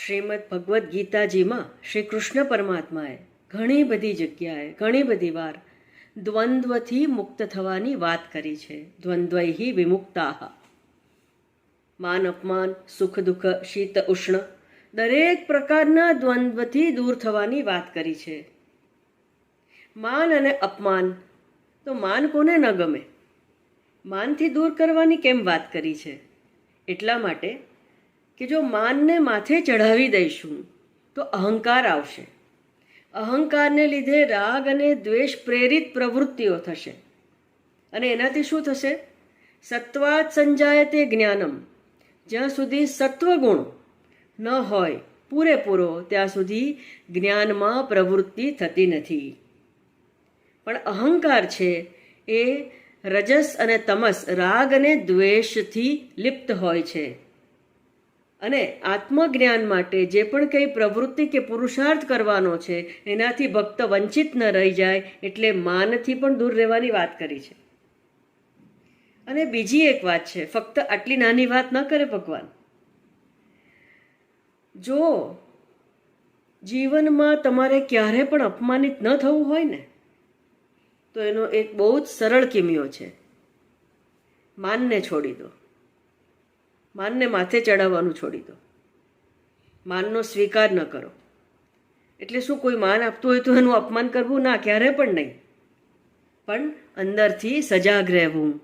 શ્રીમદ ભગવદ્ ગીતાજીમાં શ્રી કૃષ્ણ પરમાત્માએ ઘણી બધી જગ્યાએ ઘણી બધી વાર દ્વંદ્વથી મુક્ત થવાની વાત કરી છે. દ્વંદ્વૈહિ વિમુક્તાઃ. માન અપમાન, સુખ દુઃખ, શીત ઉષ્ણ, દરેક પ્રકારના દ્વંદ્વથી દૂર થવાની વાત કરી છે. માન અને અપમાન, તો માન કોને ન ગમે? માનથી દૂર કરવાની કેમ વાત કરી છે? એટલા માટે કે જો માનને માથે ચઢાવી દઈશું તો અહંકાર આવશે. અહંકારને લીધે રાગ અને દ્વેષ પ્રેરિત પ્રવૃત્તિઓ થશે અને એનાથી શું થશે? સત્વાત સંજાયતે જ્ઞાનમ. જ્યાં સુધી સત્વગુણ ન હોય પૂરેપૂરો ત્યાં સુધી જ્ઞાનમાં પ્રવૃત્તિ થતી નથી. પણ અહંકાર છે એ રજસ અને તમસ, રાગ અને દ્વેષથી લિપ્ત હોય છે અને આત્મજ્ઞાન માટે જે પણ કંઈ પ્રવૃત્તિ કે પુરુષાર્થ કરવાનો છે એનાથી ભક્ત વંચિત ન રહી જાય એટલે માનથી પણ દૂર રહેવાની વાત કરી છે. અને બીજી એક વાત છે, ફક્ત આટલી નાની વાત ન કરે ભગવાન. જો જીવનમાં તમારે ક્યારે પણ અપમાનિત ન થવું હોય ને તો એનો એક બહુ જ સરળ કિમિયો છે. માનને છોડી દો. માનને માથે ચડાવવાનું છોડી દો. માનનો સ્વીકાર ન કરો. એટલે શું, કોઈ માન આપતું હોય તો એનું અપમાન કરવું? ના, ક્યારે પણ નહીં. પણ અંદરથી સજાગ રહેવું.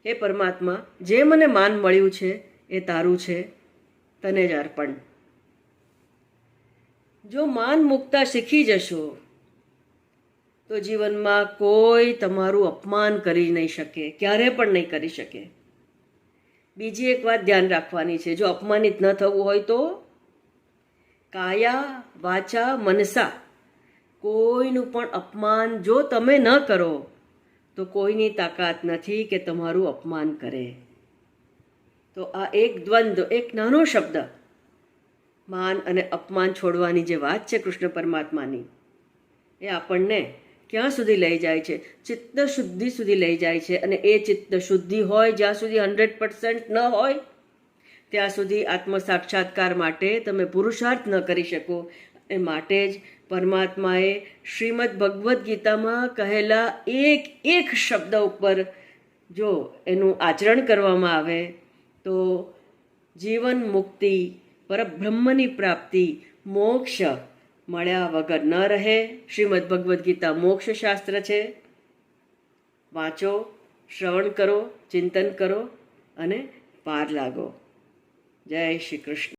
હે પરમાત્મા, જે મને માન મળ્યું છે એ તારું છે, તને જ અર્પણ. જો માન મૂકતા શીખી જશો તો જીવનમાં કોઈ તમારું અપમાન કરી નહીં શકે, ક્યારે પણ નહીં કરી શકે. બીજી એક વાત ધ્યાન રાખવાની છે, જો અપમાનિત ન થવું હોય તો કાયા વાચા મનસા કોઈનું પણ અપમાન જો તમે ન કરો તો કોઈની તાકાત નથી કે તમારું અપમાન કરે. તો આ એક દ્વંદ્વ, એક નાનો શબ્દ, માન અને અપમાન છોડવાની જે વાત છે કૃષ્ણ પરમાત્માની, એ આપણને ક્યાં સુધી લઈ જાય છે? ચિત્ત શુદ્ધિ સુધી લઈ જાય છે. અને એ ચિત્ત શુદ્ધિ હોય જ્યાં સુધી 100% ન હોય ત્યાં સુધી આત્મ સાક્ષાત્કાર માટે તમે પુરુષાર્થ ન કરી શકો. એ માટે જ પરમાત્માએ શ્રીમદ ભગવદ્ ગીતામાં કહેલા એક એક શબ્દ ઉપર જો એનું આચરણ કરવામાં આવે તો જીવન મુક્તિ, પરબ્રહ્મની પ્રાપ્તિ, મોક્ષ મળ્યા વગર ન રહે. શ્રીમદ ભગવદ્ ગીતા મોક્ષ શાસ્ત્ર છે. વાંચો, શ્રવણ કરો, ચિંતન કરો અને પાર લાગો. જય શ્રી કૃષ્ણ.